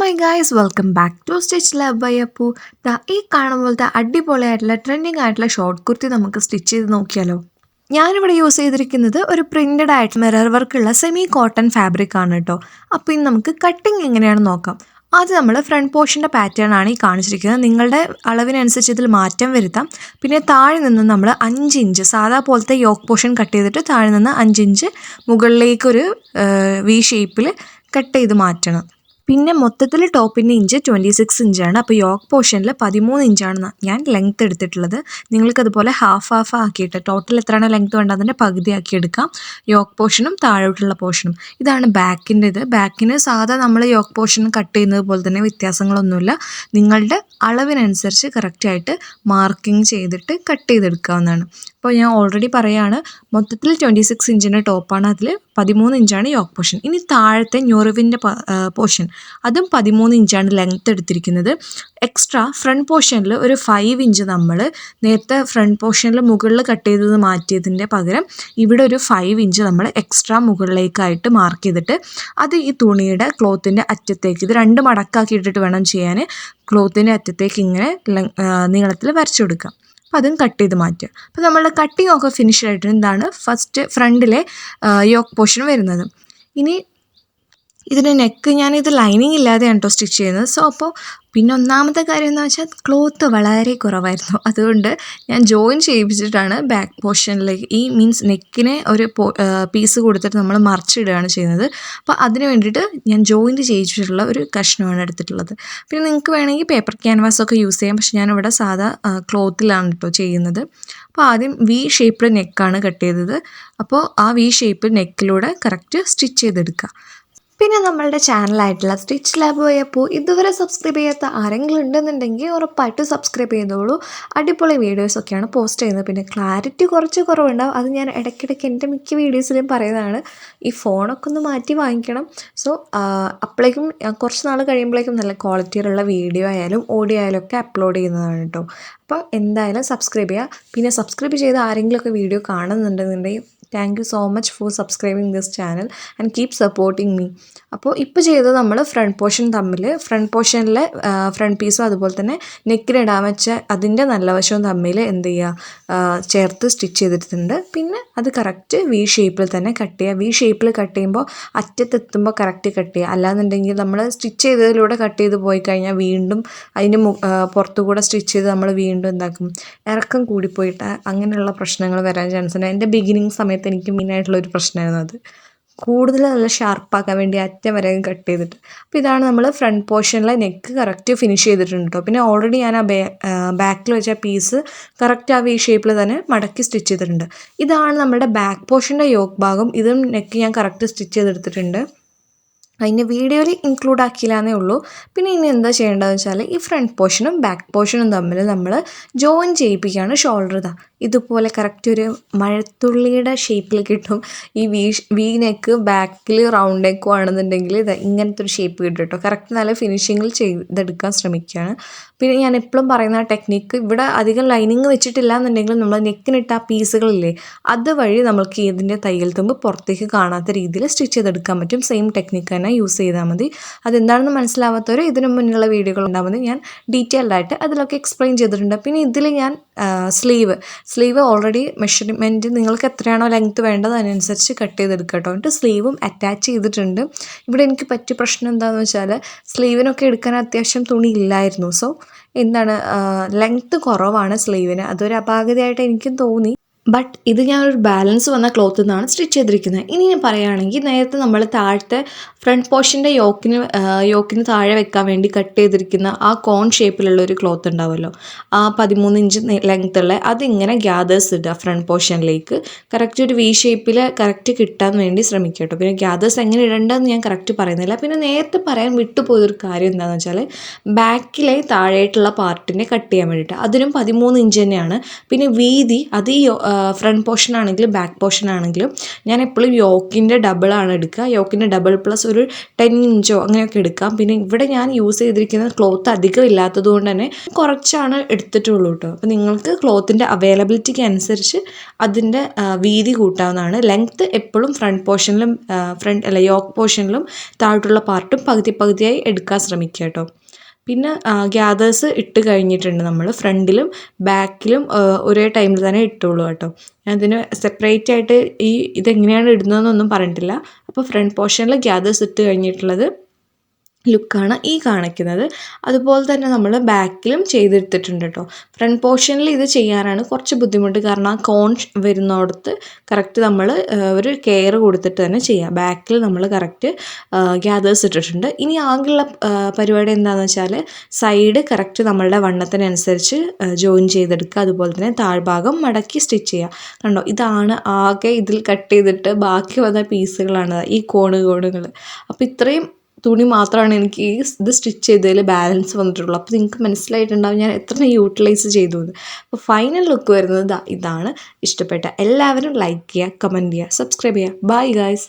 My guys welcome back to stitch love by Appu. ഈ കാണുമ്പോഴത്തെ അടിപൊളിയായിട്ടുള്ള ട്രെൻഡിങ് ആയിട്ടുള്ള ഷോർട്ട് കുർത്തി നമുക്ക് സ്റ്റിച്ച് ചെയ്ത് നോക്കിയാലോ. ഞാനിവിടെ യൂസ് ചെയ്തിരിക്കുന്നത് ഒരു പ്രിൻറ്റഡ് ആയിട്ട് മിറർ വർക്കുള്ള സെമി കോട്ടൺ ഫാബ്രിക് ആണ് കേട്ടോ. അപ്പോൾ ഇനി നമുക്ക് കട്ടിങ് എങ്ങനെയാണെന്ന് നോക്കാം. ആദ്യം നമ്മൾ ഫ്രണ്ട് പോർഷൻ്റെ പാറ്റേൺ ആണ് ഈ കാണിച്ചിരിക്കുന്നത്. നിങ്ങളുടെ അളവിനനുസരിച്ച് ഇതിൽ മാറ്റം വരുത്താം. പിന്നെ താഴെ നിന്ന് നമ്മൾ 5 ഇഞ്ച് സാധാ പോലത്തെ യോക്ക് പോർഷൻ കട്ട് ചെയ്തിട്ട് താഴെ നിന്ന് 5 ഇഞ്ച് മുകളിലേക്കൊരു വി ഷേപ്പിൽ കട്ട് ചെയ്ത് മാറ്റണം. പിന്നെ മൊത്തത്തിൽ ടോപ്പിൻ്റെ ഇഞ്ച് 26 ഇഞ്ചാണ്. അപ്പോൾ യോക്ക് പോർഷനിൽ 13 ഇഞ്ചാണ് ഞാൻ ലെങ്ത്ത് എടുത്തിട്ടുള്ളത്. നിങ്ങൾക്കതുപോലെ ഹാഫ് ആക്കിയിട്ട് ടോട്ടൽ എത്രയാണോ ലെങ്ത്ത് വേണ്ടത് അതിൻ്റെ പകുതിയാക്കി എടുക്കാം. യോക്ക് പോർഷനും താഴോട്ടുള്ള പോർഷനും. ഇതാണ് ബാക്കിൻ്റെ ഇത്. ബാക്കിന് സാധാ നമ്മൾ യോക്ക് പോർഷൻ കട്ട് ചെയ്യുന്നത് പോലെ തന്നെ വ്യത്യാസങ്ങളൊന്നുമില്ല. നിങ്ങളുടെ അളവിനനുസരിച്ച് കറക്റ്റായിട്ട് മാർക്കിങ് ചെയ്തിട്ട് കട്ട് ചെയ്തെടുക്കാവുന്നതാണ്. അപ്പോൾ ഞാൻ ഓൾറെഡി പറയുകയാണ്, മൊത്തത്തിൽ 26 ഇഞ്ചിൻ്റെ ടോപ്പാണ്, അതിൽ 13 ഇഞ്ചാണ് യോക്ക് പോർഷൻ. ഇനി താഴത്തെ ഞൊറിവിൻ്റെ പോർഷൻ അതും 13 ഇഞ്ചാണ് ലെങ്ത്ത് എടുത്തിരിക്കുന്നത്. എക്സ്ട്രാ ഫ്രണ്ട് പോർഷനിൽ ഒരു 5 ഇഞ്ച് നമ്മൾ നേരത്തെ ഫ്രണ്ട് പോർഷനിൽ മുകളിൽ കട്ട് ചെയ്തത് മാറ്റിയതിൻ്റെ പകരം ഇവിടെ ഒരു 5 ഇഞ്ച് നമ്മൾ എക്സ്ട്രാ മുകളിലേക്കായിട്ട് മാർക്ക് ചെയ്തിട്ട് അത് ഈ തുണിയുടെ ക്ലോത്തിൻ്റെ അറ്റത്തേക്ക്, ഇത് 2 മടക്കാക്കിയിട്ടിട്ട് വേണം ചെയ്യാൻ, ക്ലോത്തിൻ്റെ അറ്റത്തേക്ക് ഇങ്ങനെ നീളത്തിൽ വരച്ചു കൊടുക്കുക. അപ്പോൾ അതും കട്ട് ചെയ്ത് മാറ്റുക. അപ്പോൾ നമ്മളുടെ കട്ടിങ് ഒക്കെ ഫിനിഷ് ആയിട്ട് ഇതാണ് ഫസ്റ്റ് ഫ്രണ്ടിലെ യോക്ക് പോർഷൻ വരുന്നത്. ഇനി ഇതിൻ്റെ നെക്ക് ഞാനിത് ലൈനിങ് ഇല്ലാതെയാണ് കേട്ടോ സ്റ്റിച്ച് ചെയ്യുന്നത്. സോ അപ്പോൾ പിന്നെ ഒന്നാമത്തെ കാര്യം എന്ന് വെച്ചാൽ ക്ലോത്ത് വളരെ കുറവായിരുന്നു. അതുകൊണ്ട് ഞാൻ ജോയിൻ ചെയ്യിപ്പിച്ചിട്ടാണ് ബാക്ക് പോർഷനിലേക്ക്, ഈ മീൻസ് നെക്കിനെ ഒരു പീസ് കൊടുത്തിട്ട് നമ്മൾ മറിച്ചിടുകയാണ് ചെയ്യുന്നത്. അപ്പോൾ അതിന് വേണ്ടിയിട്ട് ഞാൻ ജോയിൻറ്റ് ചെയ്യിച്ചിട്ടുള്ള ഒരു കഷ്ണമാണ് എടുത്തിട്ടുള്ളത്. പിന്നെ നിങ്ങൾക്ക് വേണമെങ്കിൽ പേപ്പർ ക്യാൻവാസൊക്കെ യൂസ് ചെയ്യാം. പക്ഷേ ഞാനിവിടെ സാധാ ക്ലോത്തിലാണ് കേട്ടോ ചെയ്യുന്നത്. അപ്പോൾ ആദ്യം വി ഷേപ്പിൽ നെക്കാണ് കട്ട് ചെയ്തത്. അപ്പോൾ ആ വി ഷേപ്പ് നെക്കിലൂടെ കറക്റ്റ് സ്റ്റിച്ച് ചെയ്തെടുക്കുക. പിന്നെ നമ്മളുടെ ചാനലായിട്ടുള്ള സ്റ്റിച്ച് ലവ് ബൈ അപ്പു ഇതുവരെ സബ്സ്ക്രൈബ് ചെയ്യാത്ത ആരെങ്കിലും ഉണ്ടെന്നുണ്ടെങ്കിൽ ഉറപ്പായിട്ടും സബ്സ്ക്രൈബ് ചെയ്തോളൂ. അടിപൊളി വീഡിയോസൊക്കെയാണ് പോസ്റ്റ് ചെയ്യുന്നത്. പിന്നെ ക്ലാരിറ്റി കുറച്ച് കുറവുണ്ടാവും, അത് ഞാൻ ഇടയ്ക്കിടയ്ക്ക് എൻ്റെ മിക്ക വീഡിയോസിലും പറയുന്നതാണ്. ഈ ഫോണൊക്കെ ഒന്ന് മാറ്റി വാങ്ങിക്കണം. സോ അപ്പോഴേക്കും കുറച്ച് നാൾ കഴിയുമ്പോഴേക്കും നല്ല ക്വാളിറ്റിയിലുള്ള വീഡിയോ ആയാലും ഓഡിയോ ആയാലും ഒക്കെ അപ്ലോഡ് ചെയ്യുന്നതാണ് കേട്ടോ. അപ്പോൾ എന്തായാലും സബ്സ്ക്രൈബ് ചെയ്യുക. പിന്നെ സബ്സ്ക്രൈബ് ചെയ്ത് ആരെങ്കിലുമൊക്കെ വീഡിയോ കാണുന്നുണ്ടെന്നുണ്ടെങ്കിൽ thank you so much for subscribing this channel and keep supporting me. അപ്പോൾ ഇപ്പോൾ ചെയ്തത് നമ്മൾ ഫ്രണ്ട് പോർഷൻ ഫ്രണ്ട് പോർഷനിലെ ഫ്രണ്ട് പീസും അതുപോലെ തന്നെ നെക്കിനിടാൻ വെച്ച അതിൻ്റെ നല്ല വശവും തമ്മിൽ എന്ത് ചെയ്യുക, ചേർത്ത് സ്റ്റിച്ച് ചെയ്തിട്ടുണ്ട്. പിന്നെ അത് കറക്റ്റ് വി ഷേപ്പിൽ തന്നെ കട്ട് ചെയ്യുക. വി ഷേപ്പിൽ കട്ട് ചെയ്യുമ്പോൾ അറ്റത്തെത്തുമ്പോൾ കറക്റ്റ് കട്ട് ചെയ്യുക. അല്ലാന്നുണ്ടെങ്കിൽ നമ്മൾ സ്റ്റിച്ച് ചെയ്തതിലൂടെ കട്ട് ചെയ്ത് പോയി കഴിഞ്ഞാൽ വീണ്ടും അതിൻ്റെ പുറത്തുകൂടെ സ്റ്റിച്ച് ചെയ്ത് നമ്മൾ വീണ്ടും എന്താക്കും, ഇറക്കം കൂടിപ്പോയിട്ട് അങ്ങനെയുള്ള പ്രശ്നങ്ങൾ വരാൻ ചാൻസ് ഉണ്ട്. എൻ്റെ ബിഗിനിങ് സമയത്ത് എനിക്ക് മെയിനായിട്ടുള്ളൊരു പ്രശ്നമായിരുന്നു അത്. കൂടുതൽ നല്ല ഷാർപ്പാക്കാൻ വേണ്ടി അറ്റം വരെ കട്ട് ചെയ്തിട്ട്. അപ്പോൾ ഇതാണ് നമ്മൾ ഫ്രണ്ട് പോർഷനിലെ നെക്ക് കറക്റ്റ് ഫിനിഷ് ചെയ്തിട്ടുണ്ട് കേട്ടോ. പിന്നെ ഓൾറെഡി ഞാൻ ആ ബാക്കിൽ വെച്ച പീസ് കറക്റ്റ് ആ വി ഷേപ്പിൽ തന്നെ മടക്കി സ്റ്റിച്ച് ചെയ്തിട്ടുണ്ട്. ഇതാണ് നമ്മുടെ ബാക്ക് പോർഷൻ്റെ യോക്ക് ഭാഗം. ഇതും നെക്ക് ഞാൻ കറക്റ്റ് സ്റ്റിച്ച് ചെയ്തെടുത്തിട്ടുണ്ട്. അതിൻ്റെ വീഡിയോയിൽ ഇൻക്ലൂഡ് ആക്കിയില്ല എന്നേ ഉള്ളൂ. പിന്നെ ഇനി എന്താ ചെയ്യേണ്ടതെന്ന് വെച്ചാൽ ഈ ഫ്രണ്ട് പോർഷനും ബാക്ക് പോർഷനും തമ്മിൽ നമ്മൾ ജോയിൻ ചെയ്യിപ്പിക്കുകയാണ്. ഷോൾഡർ ഇതുപോലെ കറക്റ്റ് ഒരു മഴത്തുള്ളിയുടെ ഷേപ്പിൽ കിട്ടും. ഈ വി നെക്ക് ബാക്കിൽ റൗണ്ട് നെക്കും ആണെന്നുണ്ടെങ്കിൽ ഇങ്ങനത്തെ ഒരു ഷേപ്പ് കിട്ടും കേട്ടോ. കറക്റ്റ് നല്ല ഫിനിഷിങ്ങിൽ ചെയ്തെടുക്കാൻ ശ്രമിക്കുകയാണ്. പിന്നെ ഞാൻ എപ്പോഴും പറയുന്ന ടെക്നിക്ക്, ഇവിടെ അധികം ലൈനിങ് വെച്ചിട്ടില്ല എന്നുണ്ടെങ്കിൽ നമ്മൾ നെക്കിനിട്ട ആ പീസുകളില്ലേ അതുവഴി നമുക്ക് ഇതിൻ്റെ തയ്യൽ തുമ്പ് പുറത്തേക്ക് കാണാത്ത രീതിയിൽ സ്റ്റിച്ച് ചെയ്തെടുക്കാൻ പറ്റും. സെയിം ടെക്നിക്ക് തന്നെ യൂസ് ചെയ്താൽ മതി. അതെന്താണെന്ന് മനസ്സിലാവാത്തവർ ഇതിനു മുന്നിലുള്ള വീഡിയോകൾ ഉണ്ടാകുന്നത് ഞാൻ ഡീറ്റെയിൽഡായിട്ട് അതിലൊക്കെ എക്സ്പ്ലെയിൻ ചെയ്തിട്ടുണ്ട്. പിന്നെ ഇതിൽ ഞാൻ സ്ലീവ് ഓൾറെഡി മെഷർമെൻറ്റ് നിങ്ങൾക്ക് എത്രയാണോ ലെങ്ത്ത് വേണ്ടത് അതിനനുസരിച്ച് കട്ട് ചെയ്തെടുക്കുക കേട്ടോ. എന്നിട്ട് സ്ലീവും അറ്റാച്ച് ചെയ്തിട്ടുണ്ട്. ഇവിടെ എനിക്ക് പറ്റിയ പ്രശ്നം എന്താണെന്ന് വെച്ചാൽ സ്ലീവിനൊക്കെ എടുക്കാൻ അത്യാവശ്യം തുണി ഇല്ലായിരുന്നു. സോ ലെങ്ത്ത് കുറവാണ് സ്ലീവിന്. അതൊരു അപാകതയായിട്ട് എനിക്കും തോന്നി. ബട്ട് ഇത് ഞാനൊരു ബാലൻസ് വന്ന ക്ലോത്തിൽ നിന്നാണ് സ്റ്റിച്ച് ചെയ്തിരിക്കുന്നത്. ഇനി ഞാൻ പറയുകയാണെങ്കിൽ നേരത്തെ നമ്മൾ താഴത്തെ ഫ്രണ്ട് പോർഷൻ്റെ യോക്കിന് താഴെ വെക്കാൻ വേണ്ടി കട്ട് ചെയ്തിരിക്കുന്ന ആ കോൺ ഷേപ്പിലുള്ള ഒരു ക്ലോത്ത് ഉണ്ടാവുമല്ലോ, ആ 13 ഇഞ്ച് ലെങ്ത്തുള്ള, അതിങ്ങനെ ഗ്യാദേഴ്സ് ഇടുക ഫ്രണ്ട് പോർഷനിലേക്ക്. കറക്റ്റ് ഒരു വി ഷേപ്പിൽ കറക്റ്റ് കിട്ടാൻ വേണ്ടി ശ്രമിക്കുക കേട്ടോ. പിന്നെ ഗ്യാദേഴ്സ് എങ്ങനെ ഇടേണ്ടതെന്ന് ഞാൻ കറക്റ്റ് പറയുന്നില്ല. പിന്നെ നേരത്തെ പറയാൻ വിട്ടുപോയൊരു കാര്യം എന്താണെന്ന് വെച്ചാൽ ബാക്കിലെ താഴെയായിട്ടുള്ള പാർട്ടിനെ കട്ട് ചെയ്യാൻ വേണ്ടിയിട്ട് അതിനും 13 ഇഞ്ച് തന്നെയാണ്. പിന്നെ വീതി അത് ഈ ഫ്രണ്ട് പോർഷൻ ആണെങ്കിലും ബാക്ക് പോർഷൻ ആണെങ്കിലും ഞാൻ എപ്പോഴും യോക്കിൻ്റെ ഡബിളാണ് എടുക്കുക. യോക്കിൻ്റെ ഡബിൾ പ്ലസ് ഒരു 10 ഇഞ്ചോ അങ്ങനെയൊക്കെ എടുക്കാം. പിന്നെ ഇവിടെ ഞാൻ യൂസ് ചെയ്തിരിക്കുന്ന ക്ലോത്ത് അധികം ഇല്ലാത്തത് കൊണ്ട് തന്നെ കുറച്ചാണ് എടുത്തിട്ടുള്ളൂ കേട്ടോ. അപ്പോൾ നിങ്ങൾക്ക് ക്ലോത്തിൻ്റെ അവൈലബിലിറ്റിക്ക് അനുസരിച്ച് അതിൻ്റെ വീതി കൂട്ടാവുന്നതാണ്. ലെങ്ത്ത് എപ്പോഴും ഫ്രണ്ട് പോർഷനിലും യോക്ക് പോർഷനിലും താഴോട്ടുള്ള പാർട്ടും പകുതിയായി എടുക്കാൻ ശ്രമിക്കുക കേട്ടോ. പിന്നെ ഗ്യാദേഴ്സ് ഇട്ട് കഴിഞ്ഞിട്ടുണ്ട്. നമ്മൾ ഫ്രണ്ടിലും ബാക്കിലും ഒരേ ടൈമിൽ തന്നെ ഇട്ടുള്ളൂ കേട്ടോ. ഞാൻ ഇതിന് സെപ്പറേറ്റ് ആയിട്ട് ഇതെങ്ങനെയാണ് ഇടുന്നതെന്നൊന്നും പറഞ്ഞിട്ടില്ല. അപ്പോൾ ഫ്രണ്ട് പോർഷനിൽ ഗ്യാദേഴ്സ് ഇട്ട് കഴിഞ്ഞിട്ടുള്ളത് ലുക്കാണ് ഈ കാണിക്കുന്നത്. അതുപോലെ തന്നെ നമ്മൾ ബാക്കിലും ചെയ്തെടുത്തിട്ടുണ്ട് കേട്ടോ. ഫ്രണ്ട് പോർഷനിൽ ഇത് ചെയ്യാനാണ് കുറച്ച് ബുദ്ധിമുട്ട്. കാരണം ആ കോൺ വരുന്നിടത്ത് കറക്റ്റ് നമ്മൾ ഒരു കെയർ കൊടുത്തിട്ട് തന്നെ ചെയ്യാം. ബാക്കിൽ നമ്മൾ കറക്റ്റ് ഗ്യാദേഴ്സ് ഇട്ടിട്ടുണ്ട്. ഇനി ആകെയുള്ള പരിപാടി എന്താണെന്ന് വെച്ചാൽ സൈഡ് കറക്റ്റ് നമ്മളുടെ വണ്ണത്തിനനുസരിച്ച് ജോയിൻ ചെയ്തെടുക്കുക. അതുപോലെ തന്നെ താഴ്ഭാഗം മടക്കി സ്റ്റിച്ച് ചെയ്യുക. കണ്ടോ, ഇതാണ് ആകെ ഇതിൽ കട്ട് ചെയ്തിട്ട് ബാക്കി വന്ന പീസുകളാണ് ഈ കോണുകൾ. അപ്പോൾ ഇത്രയും തുണി മാത്രമാണ് എനിക്ക് ഇത് സ്റ്റിച്ച് ചെയ്തതിൽ ബാലൻസ് വന്നിട്ടുള്ളൂ. അപ്പോൾ നിങ്ങൾക്ക് മനസ്സിലായിട്ടുണ്ടാവും ഞാൻ എത്ര യൂട്ടിലൈസ് ചെയ്തു എന്ന്. അപ്പോൾ ഫൈനൽ ലുക്ക് വരുന്നത് ഇതാണ്. ഇഷ്ടപ്പെട്ട എല്ലാവരും ലൈക്ക് ചെയ്യുക, കമൻറ്റ് ചെയ്യുക, സബ്സ്ക്രൈബ് ചെയ്യുക. Bye guys.